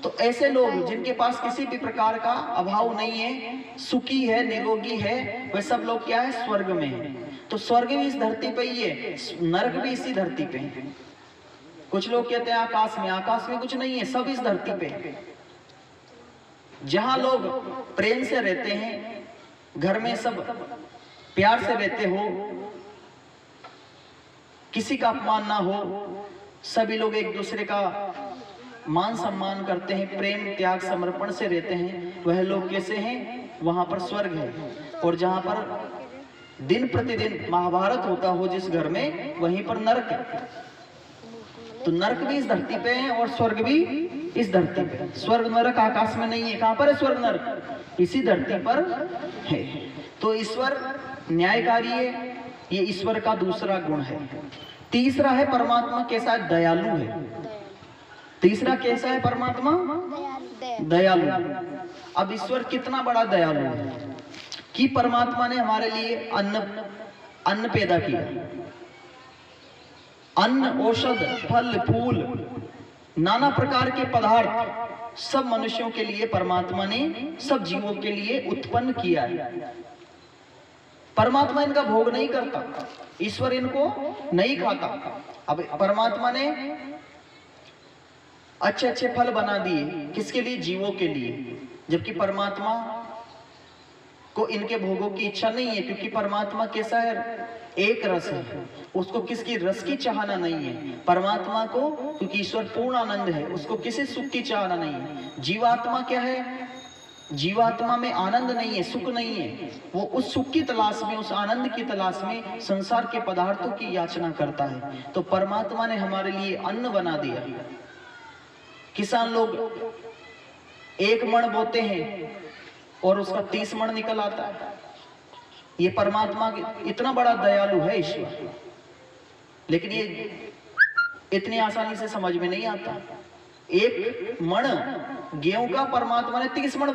तो ऐसे लोग जिनके पास किसी भी प्रकार का अभाव नहीं है, सुखी है, निरोगी है, वे सब लोग क्या है, स्वर्ग में है। तो स्वर्ग भी इस धरती पे ही है, नरक भी इसी धरती पे है। कुछ लोग कहते हैं आकाश में कुछ नहीं है, सब इस धरती पे है। जहां लोग प्रेम से रहते हैं, घर में सब प्यार से रहते हो, किसी का अपमान ना हो, सभी लोग एक दूसरे का मान सम्मान करते हैं, प्रेम त्याग समर्पण से रहते हैं, वह लोग कैसे हैं, वहां पर स्वर्ग है। और जहां पर दिन प्रतिदिन महाभारत होता हो जिस घर में, वहीं पर नरक है। तो नरक भी इस धरती पे है और स्वर्ग भी इस धरती पे। स्वर्ग नरक आकाश में नहीं है। कहां पर है स्वर्ग नरक? इसी धरती पर है। तो ईश्वर न्यायकारी है, ये ईश्वर का दूसरा गुण है। तीसरा है परमात्मा कैसा है, दयालु है। तीसरा कैसा है परमात्मा, दयालु। अब ईश्वर कितना बड़ा दयालु है कि परमात्मा ने हमारे लिए अन्न पैदा किया। अन्न, औषध, फल, फूल, नाना प्रकार के पदार्थ सब मनुष्यों के लिए परमात्मा ने, सब जीवों के लिए उत्पन्न किया है। परमात्मा इनका भोग नहीं करता, ईश्वर इनको नहीं खाता। अब परमात्मा ने अच्छे अच्छे फल बना दिए, किसके लिए, जीवों के लिए, जबकि परमात्मा को इनके भोगों की इच्छा नहीं है, क्योंकि परमात्मा कैसा है, एक रस है, उसको किसकी रस की चाहना नहीं है। परमात्मा को, क्योंकि ईश्वर पूर्ण आनंद है, उसको किसी सुख की चाहना नहीं है। जीवात्मा क्या है, जीवात्मा में आनंद नहीं है, सुख नहीं है, वो उस सुख की तलाश में, उस आनंद की तलाश में संसार के पदार्थों की याचना करता है। तो परमात्मा ने हमारे लिए अन्न बना दिया। किसान लोग 1 मण बोते हैं और उसका 30 मण निकल आता है। ये परमात्मा इतना बड़ा दयालु है ईश्वर, लेकिन ये इतनी आसानी से समझ में नहीं आता। 1 मण गेहूं का परमात्मा ने 30 मण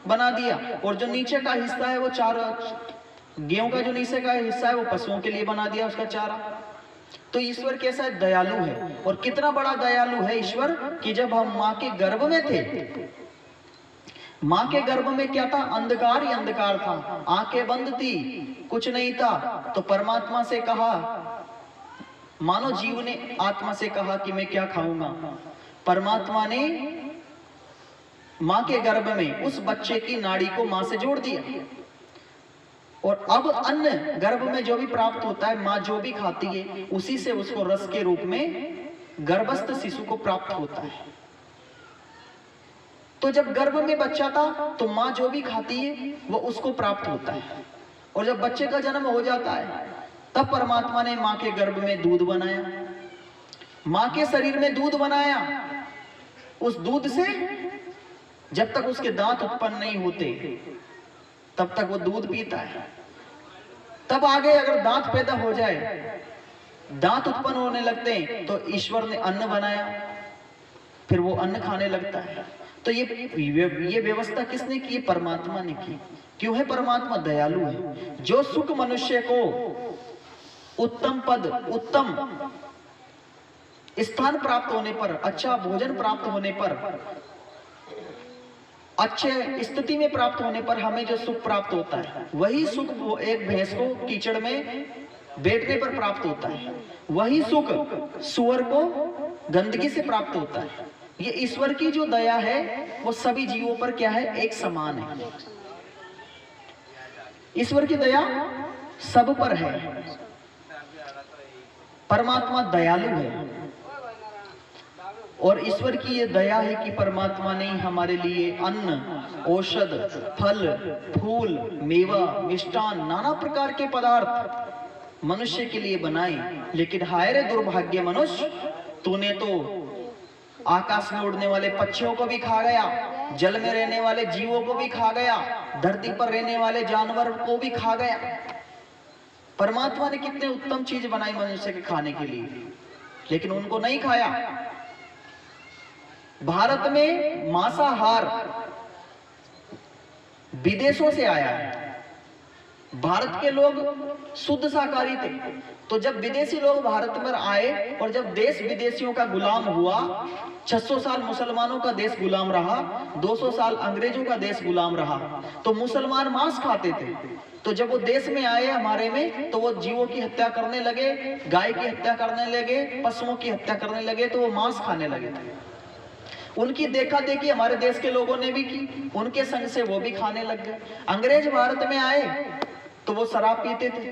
बना दिया, और जो नीचे का हिस्सा है वो गेहूं का जो नीचे का हिस्सा है वो पशुओं के लिए बना दिया, उसका चारा। तो ईश्वर कैसा है, दयालु है। और कितना बड़ा दयालु है ईश्वर कि जब हम माँ के गर्भ में थे, माँ के गर्भ में क्या था, अंधकार ही अंधकार था, आंखें बंद थी, कुछ नहीं था। तो परमात्मा से कहा, मानो जीव ने आत्मा से कहा कि मैं क्या खाऊंगा। परमात्मा ने माँ के गर्भ में उस बच्चे की नाड़ी को माँ से जोड़ दिया, और अब अन्न गर्भ में जो भी प्राप्त होता है, माँ जो भी खाती है, उसी से उसको रस के रूप में गर्भस्थ शिशु को प्राप्त होता है। तो जब गर्भ में बच्चा था तो माँ जो भी खाती है वो उसको प्राप्त होता है, और जब बच्चे का जन्म हो जाता है तब परमात्मा ने माँ के गर्भ में दूध बनाया, माँ के शरीर में दूध बनाया। उस दूध से जब तक उसके दांत उत्पन्न नहीं होते तब तक वो दूध पीता है। तब आगे अगर दांत पैदा हो जाए, दांत उत्पन्न होने लगते हैं, तो ईश्वर ने अन्न बनाया, फिर वो अन्न खाने लगता है। तो ये व्यवस्था किसने की? परमात्मा ने की। क्यों है? परमात्मा दयालु है। जो सुख मनुष्य को उत्तम पद, उत्तम स्थान प्राप्त होने पर, अच्छा भोजन प्राप्त होने पर, अच्छे स्थिति में प्राप्त होने पर हमें जो सुख प्राप्त होता है, वही सुख वो एक भैंस को कीचड़ में बैठने पर प्राप्त होता है। वही सुख सूअर को गंदगी से प्राप्त होता है। ये ईश्वर की जो दया है वो सभी जीवों पर क्या है? एक समान है। ईश्वर की दया सब पर है। परमात्मा दयालु है, और ईश्वर की ये दया है कि परमात्मा ने हमारे लिए अन्न, औषध, फल, फूल, मेवा, मिष्टान, नाना प्रकार के पदार्थ मनुष्य के लिए बनाए। लेकिन हाय रे दुर्भाग्य मनुष्य, तूने तो आकाश में उड़ने वाले पक्षियों को भी खा गया, जल में रहने वाले जीवों को भी खा गया, धरती पर रहने वाले जानवर को भी खा गया। परमात्मा ने कितने उत्तम चीज बनाई मनुष्य के खाने के लिए, लेकिन उनको नहीं खाया। भारत में मांसाहार विदेशों से आया है। भारत के लोग शुद्ध शाकाहारी थे, तो जब विदेशी लोग भारत पर आए और जब देश विदेशियों का गुलाम हुआ, 600 साल मुसलमानों का देश गुलाम रहा, 200 साल अंग्रेजों का देश गुलाम रहा, तो मुसलमान मांस खाते थे। तो जब वो देश में आए हमारे में, तो वो जीवों की हत्या करने लगे, गाय की हत्या करने लगे, पशुओं की हत्या करने लगे, तो वो मांस खाने लगे थे। उनकी देखा देखी हमारे देश के लोगों ने भी की, उनके संग से वो भी खाने लग गए। अंग्रेज भारत में आए तो वो शराब पीते थे।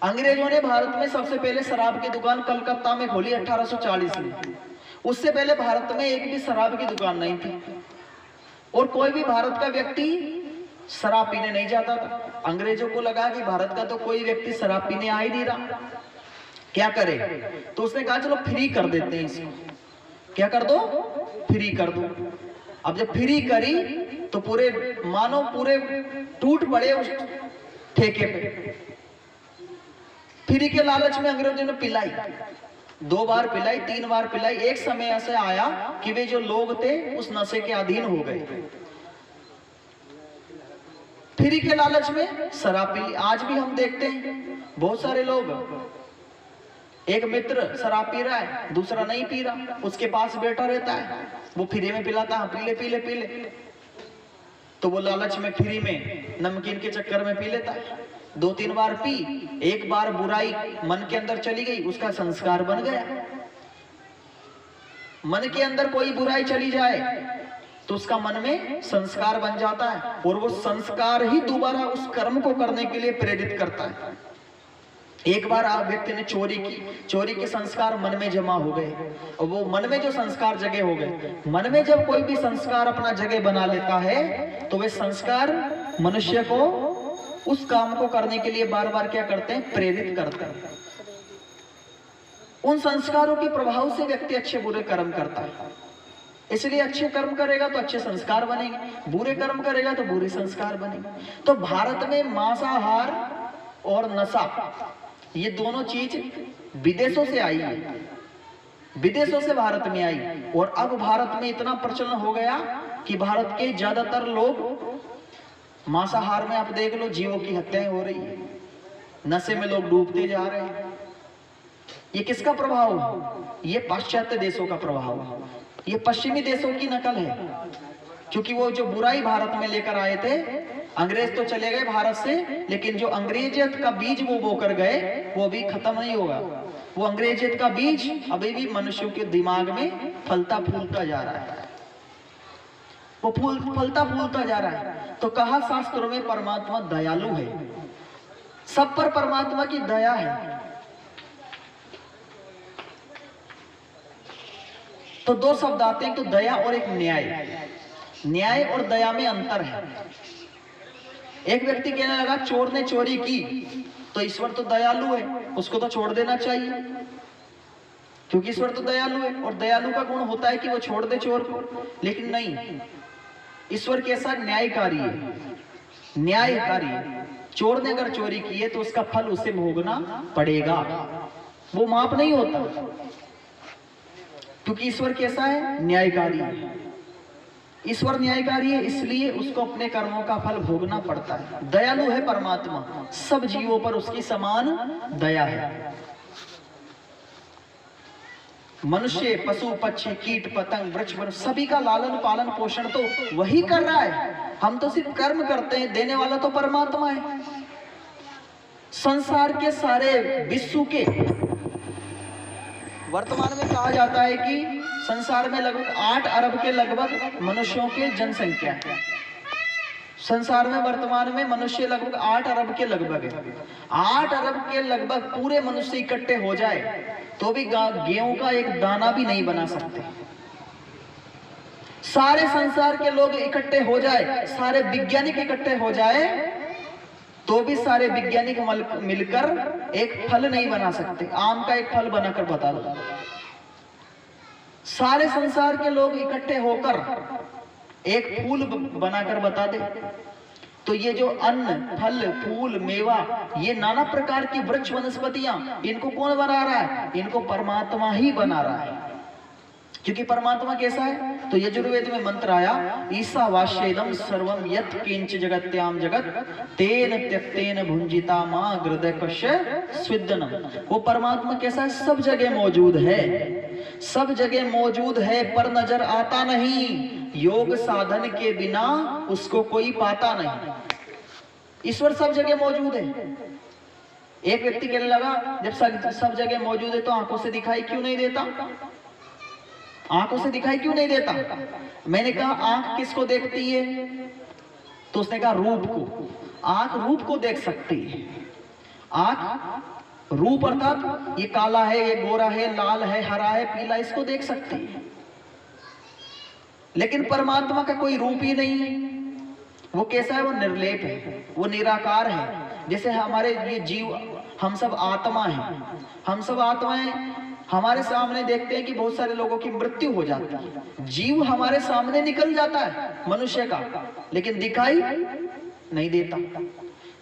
अंग्रेजों ने भारत में सबसे पहले शराब की दुकान कलकत्ता में खोली 1840 में। उससे पहले भारत में एक भी शराब की दुकान नहीं थी और कोई भी भारत का व्यक्ति शराब पीने नहीं जाता था। अंग्रेजों को लगा कि भारत का तो कोई व्यक्ति शराब पीने आ ही नहीं रहा, क्या करे? तो उसने कहा चलो फ्री कर देते हैं इसको। क्या कर दो? फ्री कर दो। अब जब फ्री करी तो पूरे मानो पूरे टूट पड़े उस ठेके पे। फ्री के लालच में अंग्रेजों ने पिलाई, 2 बार पिलाई, 3 बार पिलाई। एक समय ऐसे आया कि वे जो लोग थे उस नशे के अधीन हो गए। फ्री के लालच में शराब पी। आज भी हम देखते हैं बहुत सारे लोग, एक मित्र शराब पी रहा है, दूसरा नहीं पी रहा, उसके पास बैठा रहता है, वो फ्री में पिलाता है, पी ले पी ले पी ले, तो वो लालच में फ्री में नमकीन के चक्कर में पी लेता है। 2-3 बार पी, एक बार बुराई मन के अंदर चली गई, उसका संस्कार बन गया। मन के अंदर कोई बुराई चली जाए तो उसका मन में संस्कार बन जाता है और वो संस्कार ही दोबारा उस कर्म को करने के लिए प्रेरित करता है। एक बार आप व्यक्ति ने चोरी की, चोरी के संस्कार मन में जमा हो गए और वो मन में जो संस्कार जगह हो गए। मन में जब कोई भी संस्कार अपना जगह बना लेता है तो वे संस्कार मनुष्य को उस काम को करने के लिए बार बार क्या करते हैं? प्रेरित करते हैं। उन संस्कारों के प्रभाव से व्यक्ति अच्छे बुरे कर्म करता है। इसलिए अच्छे कर्म करेगा तो अच्छे संस्कार बनेंगे, बुरे कर्म करेगा तो बुरे संस्कार बनेंगे। तो भारत में मांसाहार और नशा, ये दोनों चीज विदेशों से आई है, विदेशों से भारत में आई। और अब भारत में इतना प्रचलन हो गया कि भारत के ज्यादातर लोग मांसाहार में, आप देख लो, जीवों की हत्याएं हो रही है, नशे में लोग डूबते जा रहे हैं। ये किसका प्रभाव है? ये पाश्चात्य देशों का प्रभाव है, ये पश्चिमी देशों की नकल है। क्योंकि वो जो बुराई भारत में लेकर आए थे, अंग्रेज तो चले गए भारत से, लेकिन जो अंग्रेजियत का बीज वो बोकर गए वो भी खत्म नहीं होगा। वो अंग्रेजियत का बीज अभी भी मनुष्यों के दिमाग में फलता फूलता जा रहा है, वो फलता फूलता जा रहा है। तो कहा शास्त्रों में परमात्मा दयालु है, सब पर परमात्मा की दया है। तो 2 शब्द आते हैं, तो दया और एक न्याय। न्याय और दया में अंतर है। एक व्यक्ति कहने लगा चोर ने चोरी की तो ईश्वर तो दयालु है, उसको तो छोड़ देना चाहिए, क्योंकि ईश्वर तो दयालु है और दयालु का गुण होता है कि वो छोड़ दे चोर को। लेकिन नहीं, ईश्वर कैसा? न्यायकारी है, न्यायकारी है। चोर ने अगर चोरी की है तो उसका फल उसे भोगना पड़ेगा, वो माफ नहीं होता, क्योंकि ईश्वर कैसा है? न्यायकारी है। ईश्वर न्यायकारी है, इसलिए उसको अपने कर्मों का फल भोगना पड़ता है। दयालु है परमात्मा, सब जीवों पर उसकी समान दया है। मनुष्य, पशु, पक्षी, कीट, पतंग, वृक्ष, सभी का लालन पालन पोषण तो वही कर रहा है। हम तो सिर्फ कर्म करते हैं, देने वाला तो परमात्मा है। संसार के सारे विश्व के, वर्तमान में कहा जाता है कि संसार में लगभग 8 अरब के लगभग मनुष्यों की जनसंख्या है। संसार में वर्तमान में मनुष्य लगभग 8 अरब के लगभग है। 8 अरब के लगभग पूरे मनुष्य इकट्ठे हो जाए तो भी गेहूं का एक दाना भी नहीं बना सकते। सारे संसार के लोग इकट्ठे हो जाए, सारे वैज्ञानिक इकट्ठे हो जाए तो भी सारे वैज्ञानिक मिलकर एक फल नहीं बना सकते। आम का एक फल बनाकर बता दो, सारे संसार के लोग इकट्ठे होकर एक फूल बनाकर बता दे तो ये जो अन्न, फल, फूल, मेवा, ये नाना प्रकार की वृक्ष वनस्पतियां, इनको कौन बना रहा है? इनको परमात्मा ही बना रहा है। क्योंकि परमात्मा कैसा है? तो यजुर्वेद में मंत्र आया, ईशावास्येदं सर्वं यत् किंच जगत्याम जगत तेन त्यक्तेन भुंजिता मां हृदयकस्य स्विद्दनम। वो परमात्मा कैसा है? सब जगह मौजूद है, सब जगह मौजूद है, पर नजर आता नहीं। योग साधन के बिना उसको कोई पाता नहीं। ईश्वर सब जगह मौजूद है। एक व्यक्ति कहने लगा, जब सब जगह मौजूद है तो आंखों से दिखाई क्यों नहीं देता? आंखों से दिखाई क्यों नहीं देता? मैंने कहा आंख किसको देखती है? तो उसने कहा रूप को। आंख रूप को देख सकती है। आंख रूप अर्थात ये काला है, ये गोरा है, लाल है, हरा है, पीला, इसको देख सकती है। लेकिन परमात्मा का कोई रूप ही नहीं है। वो कैसा है? वो निर्लेप है, वो निराकार है। जैसे हमारे ये जीव, हम सब आत्मा हैं, हम सब आत्माएं हमारे सामने देखते हैं कि बहुत सारे लोगों की मृत्यु हो जाती है। जीव हमारे सामने निकल जाता है मनुष्य का, लेकिन दिखाई नहीं देता।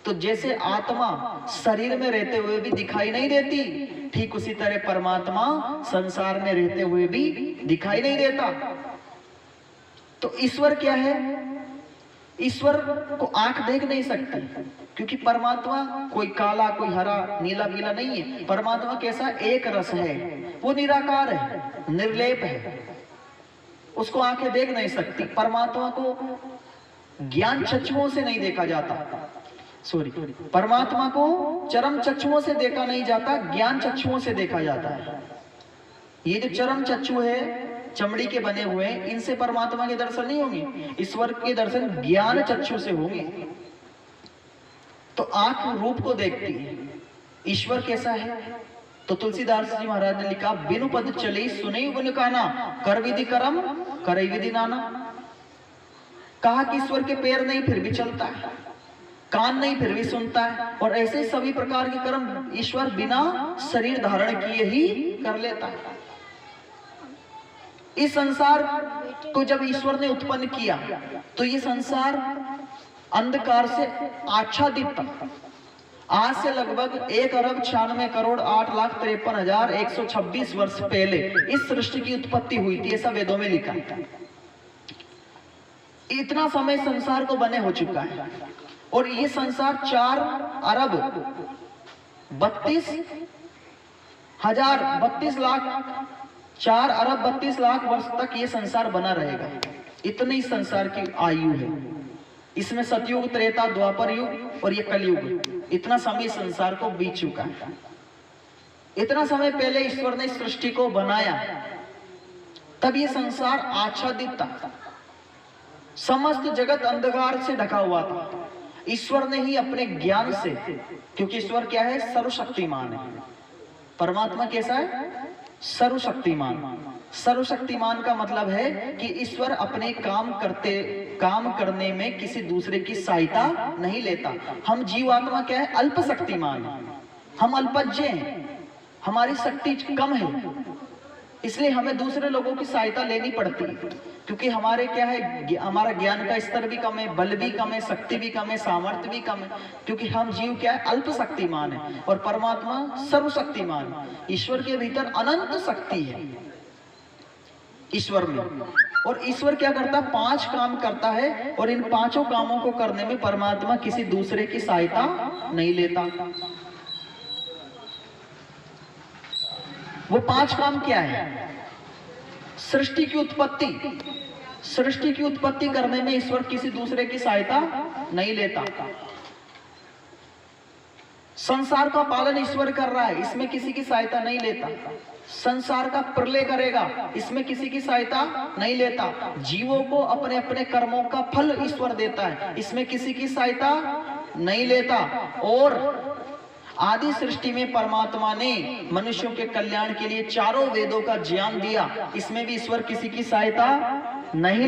तो जैसे आत्मा शरीर में रहते हुए भी दिखाई नहीं देती, ठीक उसी तरह परमात्मा संसार में रहते हुए भी दिखाई नहीं देता। तो ईश्वर क्या है? ईश्वर को आंख देख नहीं सकती, क्योंकि परमात्मा कोई काला, कोई हरा, नीला, पीला नहीं है। परमात्मा कैसा? एक रस है, वो निराकार है, निर्लेप है, उसको आंखें देख नहीं सकती। परमात्मा को ज्ञान चक्षुओं से नहीं देखा जाता, परमात्मा को चरम चक्षुओं से देखा नहीं जाता, ज्ञान चक्षुओं से देखा जाता है। ये जो चरम चक्षु है, चमड़ी के बने हुए, इनसे परमात्मा के दर्शन नहीं होंगे। ईश्वर के दर्शन ज्ञान चक्षु से होंगे। तो आंख रूप को देखती है। ईश्वर कैसा है? तो तुलसीदास जी महाराज ने लिखा, बिनु पद चले सुने बिन काना, कर विधि करम करे विधि नाना। कहा कि ईश्वर के पैर नहीं फिर भी चलता है, कान नहीं फिर भी सुनता है, और ऐसे सभी प्रकार के कर्म ईश्वर बिना शरीर धारण किए ही कर लेता है। इस संसार को जब ईश्वर ने उत्पन्न किया तो ये संसार अंधकार से आच्छादित था। आज से लगभग 1,96,08,53,126 वर्ष पहले इस सृष्टि की उत्पत्ति हुई थी, ऐसा वेदों में लिखा है। इतना समय संसार को बने हो चुका है, और ये संसार 4 अरब 32 लाख वर्ष तक ये संसार बना रहेगा। इतनी संसार की आयु है। इसमें सतयुग, त्रेता, द्वापर युग और ये कलयुग, इतना समय संसार को बीत चुका है। इतना समय पहले ईश्वर ने सृष्टि को बनाया, तब ये संसार आच्छादित था, समस्त जगत अंधकार से ढका हुआ था। ईश्वर ने ही अपने ज्ञान से, क्योंकि ईश्वर क्या है? सर्वशक्तिमान है। परमात्मा कैसा है? सर्वशक्तिमान। सर्वशक्तिमान का मतलब है कि ईश्वर अपने काम करने में किसी दूसरे की सहायता नहीं लेता। हम जीवात्मा क्या है? अल्पशक्तिमान, हम अल्पज्ञ हैं, हमारी शक्ति कम है, इसलिए हमें दूसरे लोगों की सहायता लेनी पड़ती है। क्योंकि हमारे क्या है? हमारा ज्ञान का स्तर भी कम है, बल भी कम है, शक्ति भी कम है, सामर्थ्य भी कम है, क्योंकि हम जीव क्या है? अल्पशक्तिमान है, और परमात्मा सर्वशक्तिमान। ईश्वर के भीतर अनंत शक्ति है ईश्वर में। और ईश्वर क्या करता है? 5 काम करता है, और इन 5 कामों को करने में परमात्मा किसी दूसरे की सहायता नहीं लेता। वो 5 काम क्या है? सृष्टि की उत्पत्ति। सृष्टि की उत्पत्ति करने में ईश्वर किसी दूसरे की सहायता नहीं लेता। संसार का पालन ईश्वर कर रहा है, इसमें किसी की सहायता नहीं लेता। संसार का प्रलय करेगा, इसमें किसी की सहायता नहीं लेता। जीवों को अपने अपने कर्मों का फल ईश्वर देता है, इसमें किसी की सहायता नहीं लेता। और आदि सृष्टि में परमात्मा ने मनुष्यों के कल्याण के लिए चारों वेदों का ज्ञान दिया, इसमें भी ईश्वर किसी की सहायता नहीं